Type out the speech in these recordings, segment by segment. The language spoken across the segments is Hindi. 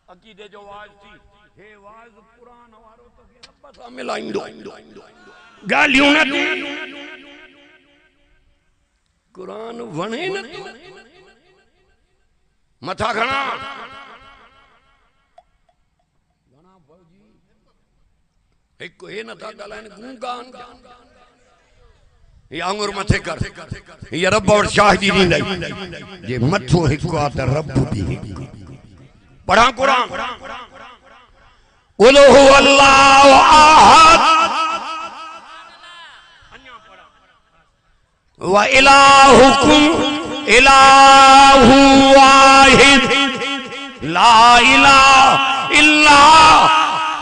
अकीदे जो वाज थी हे वाज कुरान वारो तो के रब सां मिलाइंदो गालियों न थी कुरान वणे न थो मथा घणा फौजी एक हे न था गालाइन गूंगान ये आंगुर मथे कर ये रब और शाहिदी दी ये मथो एक आ त रब दी पढ़ा कुरान उल हु अल्लाहु अहद व इलाहुकुम इलाहु वाहिद ला इलाहा इल्ला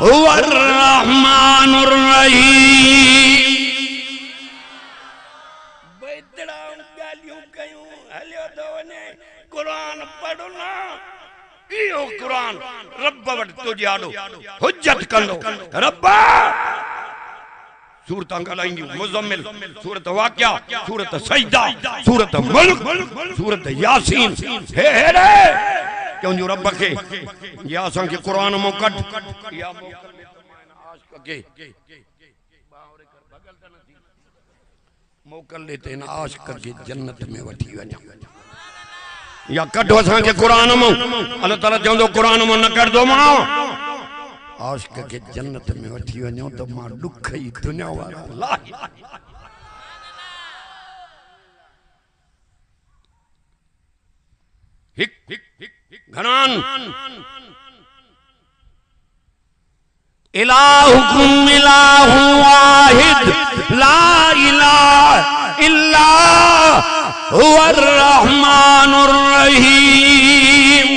हुवर रहमानुर रहीम बेतड़ा गालियों कयूं हलियो तो ने कुरान पढ़ो ना इहो कुरान रब वट तो जाडो हुज्जत कंदो रब्बा सूरत गलाइंदी मुज़म्मिल सूरत वाक़िया सूरत सजदा सूरत मुल्क सूरत यासीन हे रे क्यों जो रब के या असां के कुरान मो कट या आशिक के मोकल लेते न आशिक के जन्नत में वठी वञा या कढो असां के कुरान मो अल्लाह ताला चवंदो कुरान मो न कर दो मां आशिक के जन्नत में वठी वञो तो मां दुख ही दुनिया वाला ला हिक घनान इलाहुकुम इलाहु वाहिद ला इलाहा इल्ला हुवर रहमानुर रहीम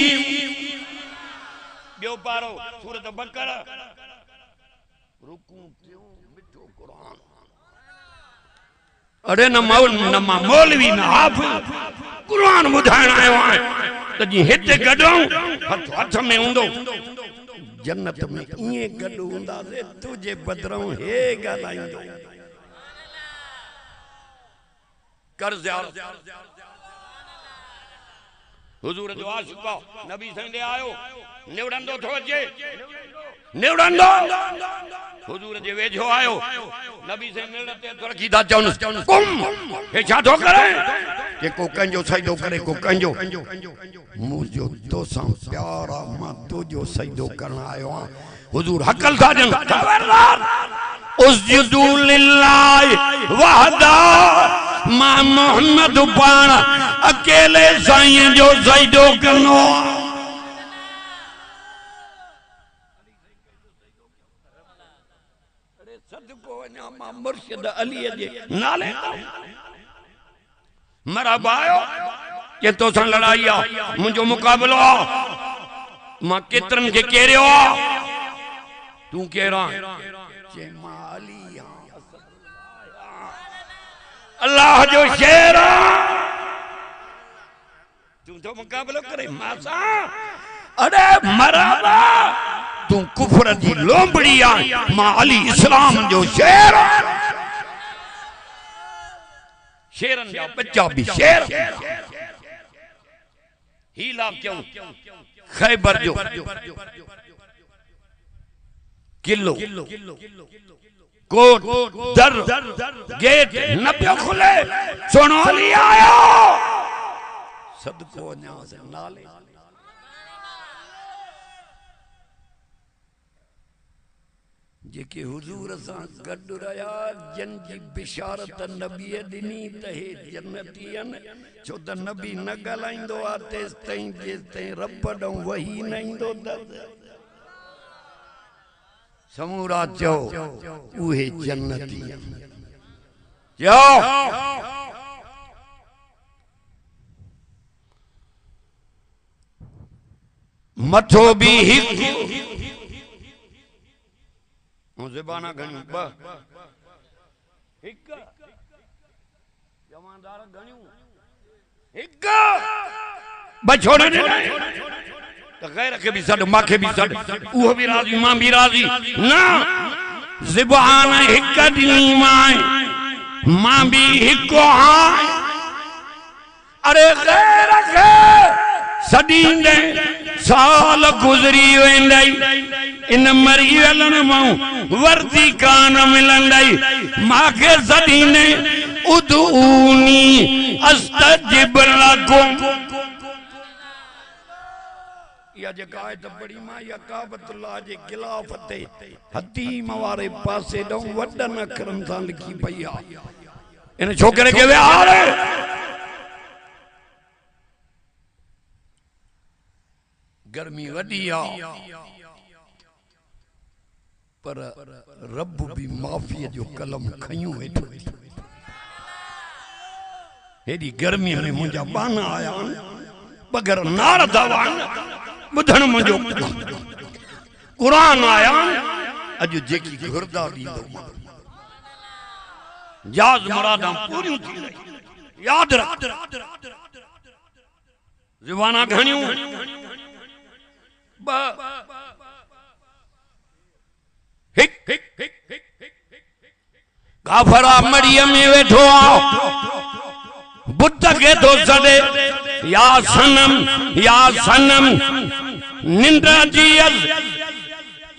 बियो पारो सूरत बकरा रुकू क्यों मिठो कुरान अरे न मौलवी न हाफिज कुरान बुधाइण आयो आहे त जी हिते गडो हथ में हुंदो जन्नत में इए गडो हुंदा से तुझे बदरों हे गालाइंदो कर ज़ियारत हुजूर जो आशिक नबी संदे आयो निवड़ंदो थो अचे निवड़ंदो हुजूर जे वेझो आयो नबी से मिलते तो रखी दा चवन कुम हे छा थो करे के को कंजो सजदो करे को कंजो मुजो तो सां प्यारा मां तुजो सजदो करण आयो हुजूर हकल था जन खबरदार उसजुदू लिल्लाहि वहदा मां मोहम्मद पाण अकेले साईं जो सजदो करनो अरे सदको वञा मां मुर्शिद अली जे नाले मरहबा आयो के तो सां लड़ाई आ मुंजो मुकाबलो आ मां केतरन के केरियो आ तू केरा जे माली अल्लाह जो शेर तू तो मुकाबलो करे मासा अरे मरहबा तू कुफर जी लोंबड़ी आ मां अली इस्लाम जो शेर शेरन जा बच्चा भी शेर हीला क्यों खैबर जो किलो कोट दर गेट न पियो खुले सुनो अली आयो सदको वञा से नाले जेके हुजूर सां गॾु रहिया जन जी बिशारत नबीअ ॾिनी त हे जन्नती आहिनि छो त नबी न ॻाल्हाईंदो आहे तेसि ताईं जेसि ताईं रब ॾांहुं वही न ईंदो त समूरा चओ उहे जन्नती चओ मथो भी हिकु ज़बाना घणियूं ॿ हिकु जमानदार घणियूं हिकु ॿ छोड़ तो गैर के भी सड माखे भी सड वो भी राजी मां भी राजी ना ज़बान हिक दी मां भी हिको हां अरे गैर के सदींदे साल गुजरी वेंदई इन मरी वेलन मां वर्दी कान मिलंदई माखे सदीने उदूनी अस्तजिब लकुम या जगह त बड़ी मां या काबतुल्लाह जे खिलाफत हतीम वारे पासे दो वडन अखरन सां लिखी पई आ इन छोकरे के विहार गर्मी वडी आ पर रब भी माफी जो कलम खयूं वेठो हेडी गर्मी में मुंजा बाना आया बगर नार दवान बुधन मुंजो कुरान आया अज जेकी घुरदा दींदो याद मुरादां पूरी थी याद रख ज़बाना घणियूं काफरा मड़िया में वेठो आओ बुद्ध के तो सदे या सनम निंद्रा जी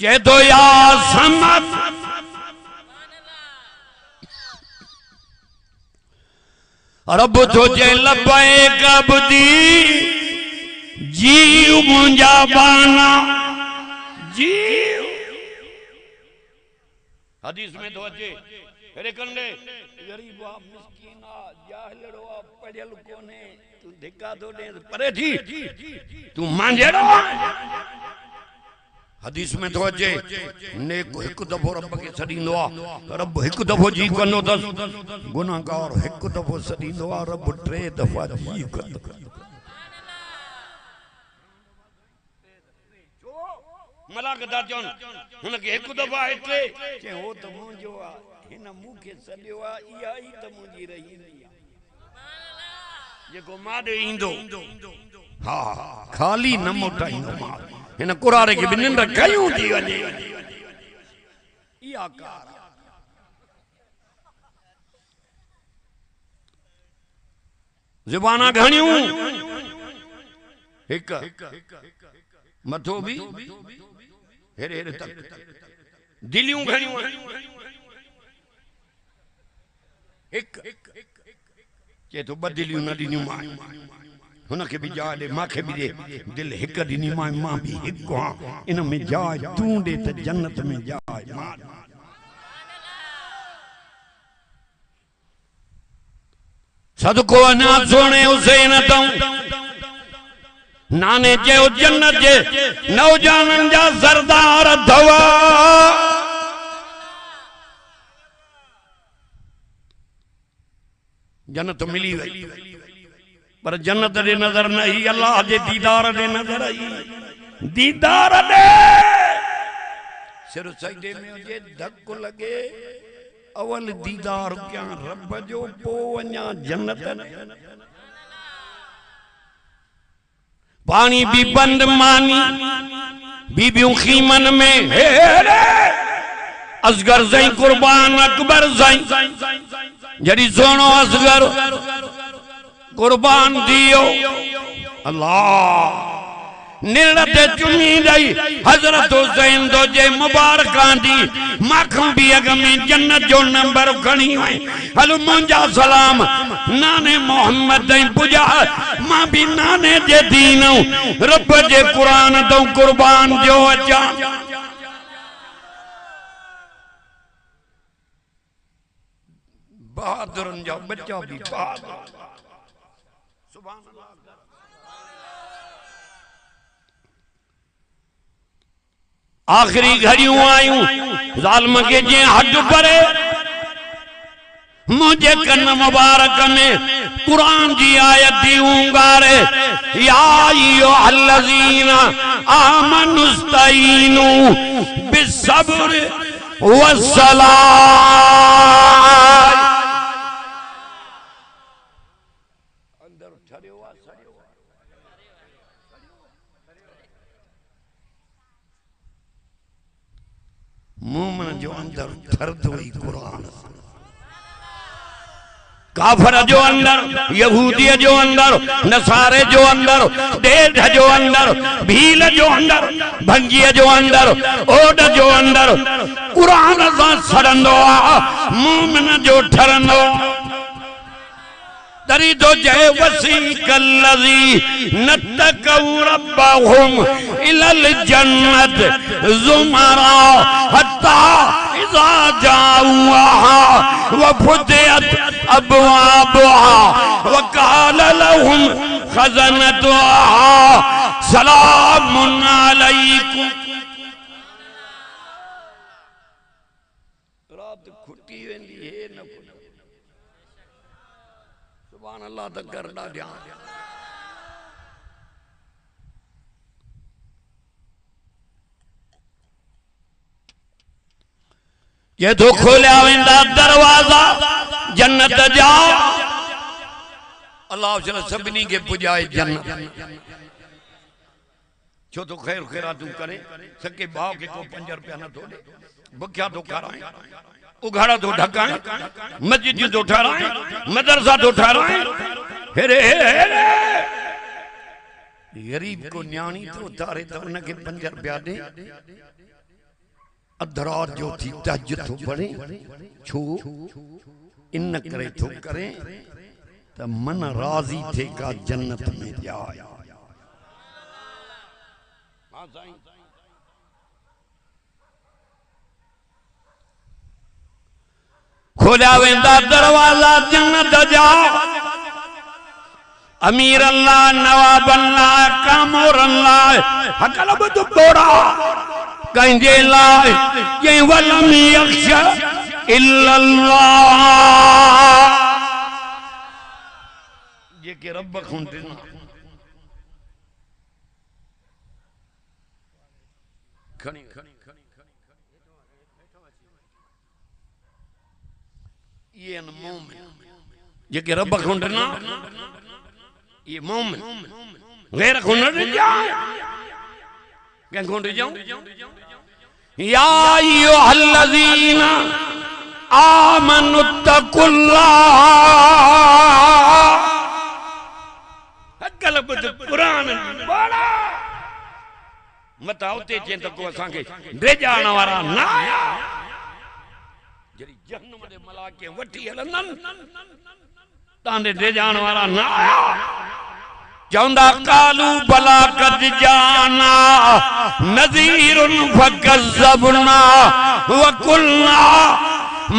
जे तो या समत रब तो जे लबैक अब्दी जीव मुंजा बाना जीव हदीस में तो अचे हेरे कंडे गरीब आ मिस्कीन आ जाहिलड़ो आ पढ़ियल कोने तू धिका दो दे परे थी तू मांझेड़ो हदीस में तो अचे नेक एक दफो रब के सदींदो आ रब एक दफो जी कंदो तस गुनाहगार एक दफो सदींदो आ रब टे दफा जी कंदो मलाक दा चोन हुन के एक दफा एटले के हो त मुंजो आ हिन मुखे सदियो आ इया ही त मुंजी रही जेको मादे इंदो हां खाली न मोटाइंदो मां हिन कुरारे के बिनन कयूं थी वने इया कार ज़बाना घणियूं हिक मथो भी हेरे हेरे तक दिलियूं घणियूं एक के तो बदिलियूं न दिनियूं मां हुन के भी जा दे माखे भी दे दिल एक दिनी मां भी एक हां इन में जा तू दे त जन्नत में जा मां सदको ना सोने हुसैन तो नाने जे जन्नत जे नौजवानन जा सरदार धवा जन्नत मिली वई पर जन्नत दे नजर नहीं अल्लाह दे दीदार दे नजर आई दीदार दे सिर सजदे में जे धक लगे अवल दीदार क्या रब जो पो वन्या जन्नत पानी भी बंद मानी बीबियों खीमन में हेरे असगर जई कुर्बान अकबर जई जड़ी सोनो असगर कुर्बान दियो अल्लाह निरते चुमी दई हजरत हुसैन दो जे मुबारकां दी मखम भी अग में जन्नत जो नंबर खणी वई हलो मुंजा सलाम नाने मोहम्मद दई पुजा मां भी नाने जे दीन रब जे कुरान दो कुर्बान जो अचा बहादुरन जा बच्चा भी बहादुर सुभान अल्लाह आखिरी घड़ियों आयूं जालिम के जे हद परे मुझे कन मुबारक में कुरान की आयत दी उंगारे या अय्युहल्लज़ीना आमनुस्तईनु बिस्सब्र वस्सलाह अंदर ठरियो आ मोमन जो अंदर थरदो ही कुरान काफर जो अंदर, यहूदी जो अंदर, नसारे जो अंदर, डेढ़ जो अंदर, भील जो अंदर, भंगी जो अंदर, ओड जो अंदर, कुरान सां सड़ंदो आ, मोमिन जो ठरंदो। तरी तो जय वसी कल्लज़ी नत्तक़ू रब्बहुम इलल जन्नत ज़ुमरा हत्ता इज़ा जाऊहा व फुतिहत अबवाबुहा व क़ाल लहुम ख़ज़नतुहा सलामुन अलैकुम। रात खुटी वेंदी है न सुभान अल्लाह तक करना ध्यान। ये तो खोलिया वेंदा दरवाजा जन्नत जा। अल्लाह सभिनी के पुजाए जन्नत। छो तो खैर खैरा तू करे सके भाव के को 5 रुपया न थोड़े बुख्या तो कराए, उघाड़ा तो ढकाए, मस्जिद तो ठहराए, मदरसा तो ठहराए। गरीब को न्याणी तो उतारे तो उनके 5 रुपया दे। अधरात जो थी तहज्जुद तो पढ़े छो इन करे तो करे तो मन राजी थे का जन्नत में जाए। खोलिया वेंदा दरवाजा जन्नत जा। अमीर अल्लाह, नवाब अल्लाह, कामोर अल्लाह, हकल बदु बोड़ा कंजे लाए ये वलम यख्शा इल्लल्लाह। ये के रब खुंदे खनी ये न मोमिन ये के रब खुंदना ये मोमिन गैर खुंद जा क्या खुंद जाऊं। या अय्युहल्लज़ीना आमनुत्तकुल्लाह हक़ल बुद कुरान बड़ा मता उते चें त को असां के ड्रेजाण वारा ना आया जरी जहन्नम दे मलाके वठी हलंदन तांदे ड्रेजाण वारा ना आया। चौंदा कालू बला कद जाना नज़ीरुन फकज़्ज़बना व कुल्ना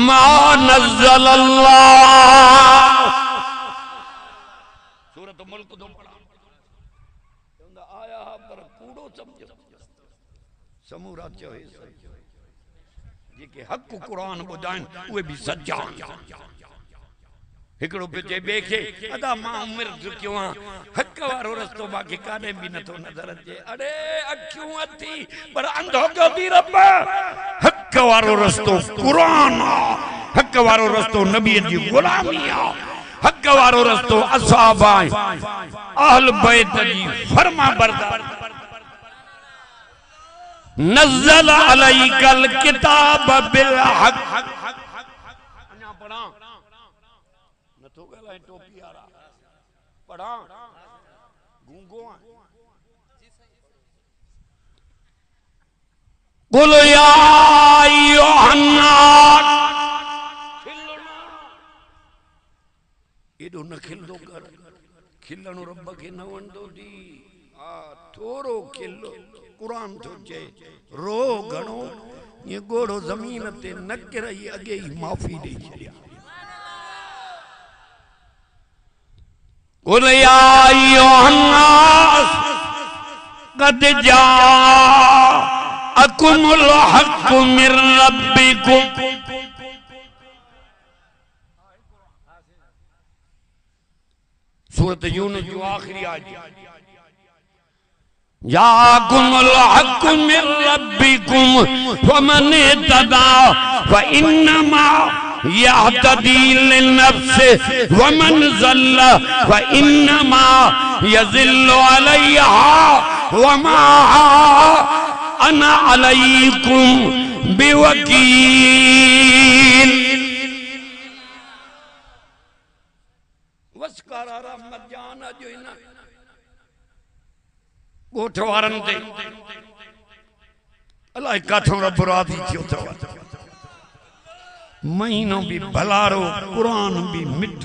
मा नज़्ज़लल्लाह। सूरत मुल्क तो पढ़ा चौंदा आया पर कूड़ो समझो समूरा चोए जेके हक कुरान बुधाइन उहे भी सच्चा। हिकड़ो पिचे बेखे अदा मां उम्र चुकियो आ हक वारो रस्तो बाकी काने भी न तो नजर अचे। अरे अखियूं अथी पर अंधो क्यों थी रब। हक वारो रस्तो कुरान आ, हक वारो रस्तो नबी जी गुलामी आ, हक वारो रस्तो असहाब आ, अहल बैत जी फरमा बरदार। नज़्ज़ल अलैकल किताब बिल हक। अन्या पढ़ा तो गला टोपी आ रहा पढ़ा गूंगो बोलो या अय्युहन्नास खिलना एडो न खिलदो कर खिलणो रब के न वंदो दी आ थोरो खिलो कुरान तो जे रो घणो ये गोड़ो जमीन ते न किरई अगे ही माफी दे छड़िया। कुल या अय्युहन्नास कद जाअकुमुल हक़्क़ु मिर रब्बिकुम। सूरत यूनुस जो आखिरी आयत जाअकुमुल हक़्क़ु मिर रब्बिकुम फमन इत्तबा फइन्नमा यहतदी लिन्नफ्सि वमन ज़ल्ला फइन्नमा यज़िल्लु अलैहा वमा अना अलैकुम बिवकील। गोठ वारन ते अल्लाह काठों रब राजी थियो तो महीनो भी भलारो कुरान भी मिठ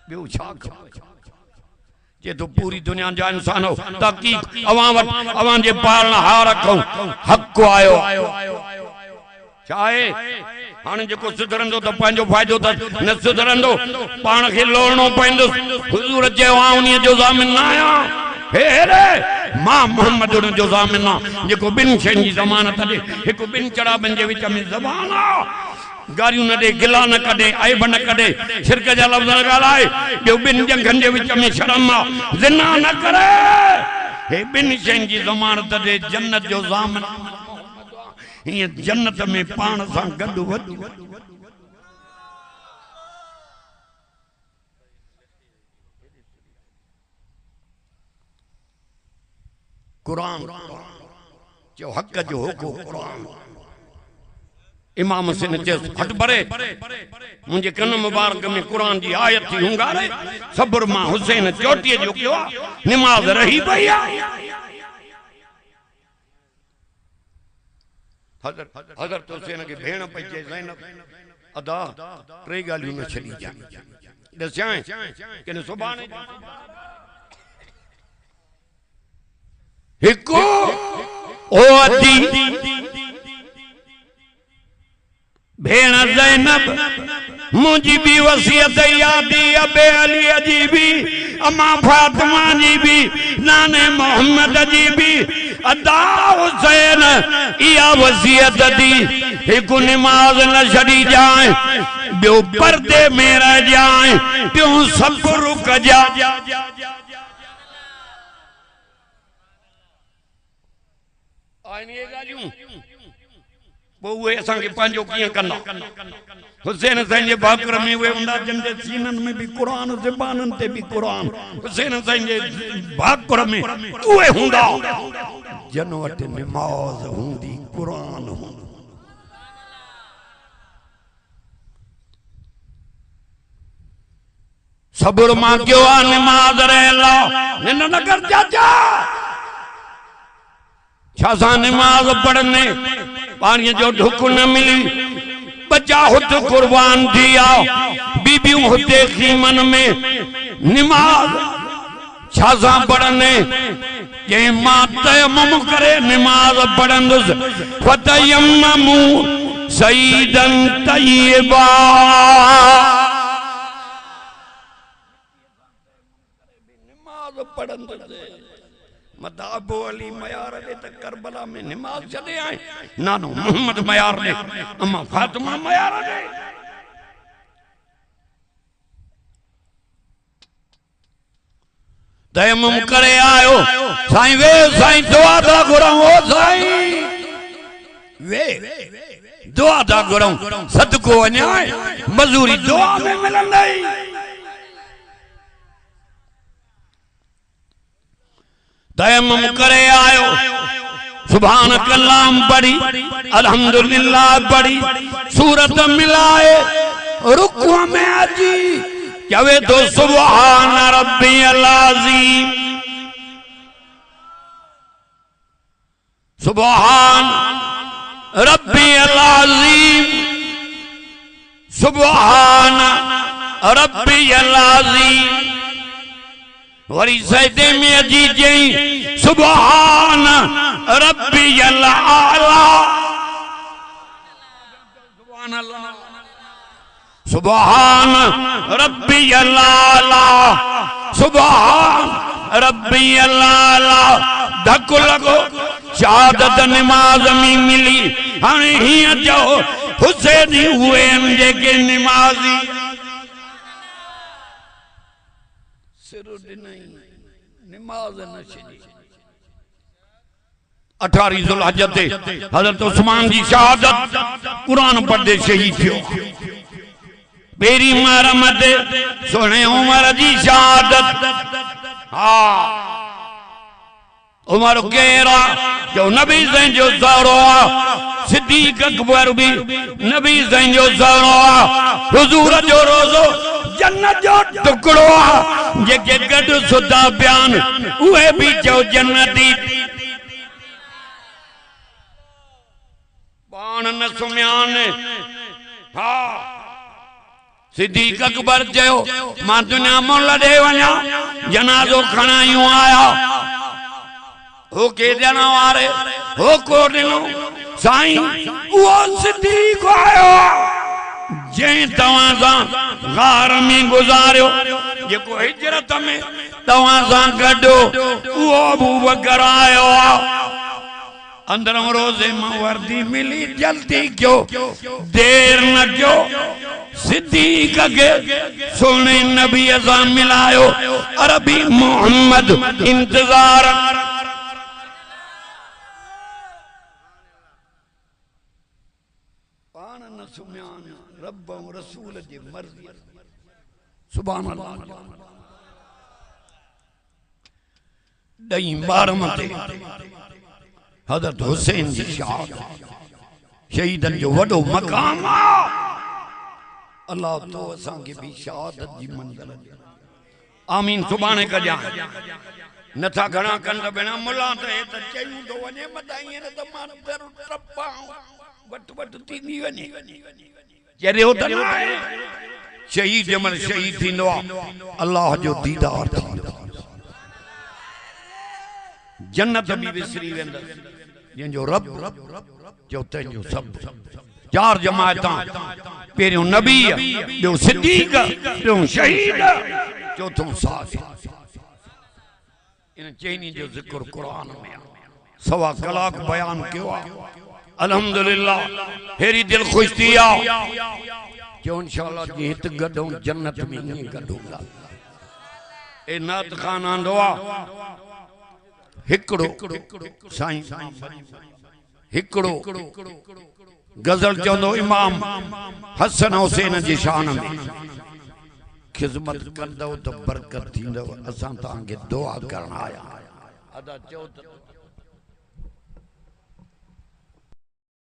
बेउ छा जे तो पूरी दुनिया जा इंसान हो ताकि अवां जे पालना हार रखो हक आयो चाहे हाने जेको सुधरंदो तो पंहिंजो फ़ाइदो त न सुधरंदो पाण खे लोणो पवंदो हुजूर चयो उन्हीअ जो ज़ामिन न आहियां हे रे मां मोहम्मद उन जो ज़ामिन आहे जेको ॿिनि शयुनि जी ज़मानत ॾे हिकु ॿिनि चढ़ावनि जे विच में ज़बान आहे गारियूं न ॾे गिला न कढे ऐब न कढे शिरक जा लफ़्ज़ न ॻाल्हाए ॿियो ॿिनि जंगनि जे विच में शर्म आहे ज़िना न करे हे ॿिनि शयुनि जी ज़मानत ॾे जन्नत जो ज़ामिन ये जन्नत में पान सां गॾु वॾी कुरान जो हक जो होको कुरान इमाम हुसैन चयो हट भरे मुंहिंजे कन मुबारक में कुरान जी आयत थी हुंगारे सब्र मां हुसैन चोटीअ जो कयो निमाज़ रही पई आहे हज़रत हुसैन के भेण पई चए ज़ैनब अदा टे ॻाल्हियूं न छॾी ॾसाए कि सुभाणे हिकु ओ अदी भेण ज़ैनब मुंहिंजी भी वसियत यादी अबे अली जी भी अम्मा फातिमा जी भी नाने मोहम्मद जी भी अदा हुसैन इया वसियत दी हिकु निमाज न छड़ी जाए ॿियो पर्दे में रह जाए ॿियो सभु रुक जा उहे असांखे पंहिंजो कीअं कंदा हुसैन साईं जे भाकुर में उहे हूंदा जिन जे सीननि में बि क़ुरान ज़बाननि ते बि क़ुरान हुसैन साईं जे भाकुर में उहे हूंदा जन वटि निमाज़ हूंदी क़ुरान हूंदो सब्र मां कयो आहे निमाज़ रहला निंड न कर चाचा छासा निमाज़ पढ़ने पानी जो ढुक न मिली बच्चा हुत कुर्बान दिया बीबियों होते खीमन में निमाज छासा पढ़ने ये मां तयम्मुम करे निमाज पढ़ंदुस फतयम्ममु सईदन तय्यबा निमाज पढ़ंदुस मदाबो अली मयार ने त करबला में निमाज चले आए नानो मोहम्मद मयार ने अम्मा फातिमा मयार ने तयम्मुम करे आयो साईं वे साईं दुआ दा घुरऊं ओ साईं वे दुआ दा घुरऊं सदको वञा मजूरी दुआ में मिलंदई तयम्मुम करे आयो सुभान कलाम पढ़ी अल्हम्दुलिल्लाह पढ़ी सूरत मिलाए रुकू में अजी चवे तो सुभान रब्बियल अज़ीम सुभान रब्बियल अज़ीम सुभान रब्बियल अज़ीम वरी सजदे में अजी जई सुभान रब्बियल आला सुभान अल्लाह सुभान रब्बियल आला सुभान रब्बियल आला धक लगो शहादत निमाज में मिली हाणे हिय जो हुसैन हुए जेके निमाज़ी निमाज न छड़ी 18 ज़ुल्हज ते हज़रत उस्मान जी शहादत कुरान पढ़दे शहीद थियो बेरी महरम ते सोने उमर जी शहादत हाँ उमर केरा जो नबी साईं जो ज़ौरो सिद्दीक़ अकबर भी नबी साईं जो ज़ौरो हुजूर जो रोज़ो जन्नत जो टुकड़ो जेके गड सुधा बयान उहे भी चो जन्नती पान न सुम्यान हाँ सिद्दीक अकबर चयो मां दुनिया मोल दे वना जनाजो खणा यूं आया हो के ॾियण वारे हो को ॾिनो साईं वो सिद्दीक आयो जे तवां सां गार में गुज़ारियो जेको हिजरत में तवां सां गॾो वो अबू बकर आयो अंदरों रोज़े मां वर्दी मिली जल्दी क्यों देर न क्यों सिद्दीक के सोने नबी अज़ा मिलायो अरबी मोहम्मद इंतजार पान न सुम्यान रब रसूल जी मर्जी सुभान अल्लाह दई बारम ते हज़रत हुसैन जी शहीदन जो वडो मकाम अल्लाह तो असां के भी शहादत जी मंज़िल आमीन सुभाणे कजा नथा घणा कंद बिना मुला त हे त चयूं तो वने मदाई न त मां दर टपा वट वट थींदी वने चरियो त न शहीद जमल शहीद थींदो अल्लाह जो दीदार थींदो जन्नत भी विसरी वेंदा जो रब जो तेजो सब चार जमात पेरियो नबी ॿियो सिद्दीक ॿियो शहीद चौथों साथ इन चैनी जो जिक्र कुरान में सवा कलाक बयान कियो अल्हम्दुलिल्लाह हेरी दिल खुश थी जो इंशाअल्लाह जी हित गडो जन्नत में नहीं गडूंगा ए नात खान आंदो हिकड़ो साईं हिकड़ो गजल चंदो इमाम हसन हुसैन जी शान में खिदमत कंदो तो बरकत थींदो असां तां के दुआ करन आया अदा चो